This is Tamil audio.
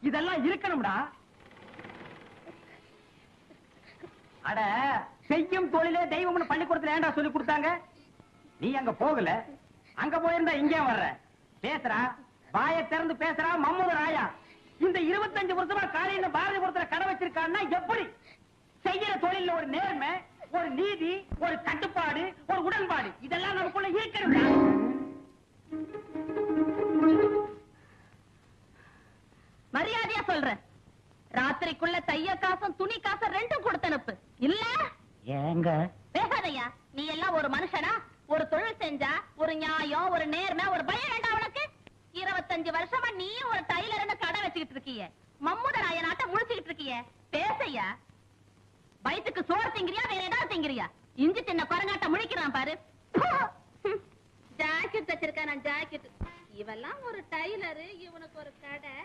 இதெல்லாம் இருக்கணும்டா. அட செய்யும் தொழிலே தெய்வம்னு பள்ளிக்கூடத்துல ஏன்டா சொல்லி கொடுத்தாங்க? நீ அங்க போகல, அங்க போயிருந்தா இங்கே வர்ற. பேசுறா, வாயை திறந்து பேசுறா மம்மூத ராயா. இந்த 25 வருஷமா காலையில பாரதிபுரத்துல கடை வச்சிருக்கான்னா எப்படி? செய்யற தொழில ஒரு நேர்மை, ஒரு நீதி, ஒரு கட்டுப்பாடு, ஒரு உடன்பாடு, இதெல்லாம் நமக்குள்ள இருக்கணும்டா. மரியாதையா சொல்றேன், ராத்திரிக்குள்ள தைய காசும் துணி காசும் ரெண்டும் கொடுத்தனுப்பு. இல்ல ஏங்க பேசாதையா. நீ எல்லாம் ஒரு மனுஷனா? ஒரு தொழில் செஞ்சா ஒரு நியாயம், ஒரு நேர்மை, ஒரு பயம் வேண்டாம் உனக்கு? 25 வருஷமா நீ ஒரு டைலர்னு கடை வச்சுக்கிட்டு இருக்கிய, மம்முத ராயனாட்ட முழிச்சுக்கிட்டு இருக்கிய. பேசையா. வயிற்றுக்கு சோறு திங்கிறியா, வேற ஏதாவது திங்கிறியா? இஞ்சி சின்ன குரங்காட்ட முழிக்கிறான் பாரு. ஜாக்கெட் வச்சிருக்கான், நான் ஜாக்கெட். இவெல்லாம் ஒரு டைலரு, இவனுக்கு ஒரு கடை.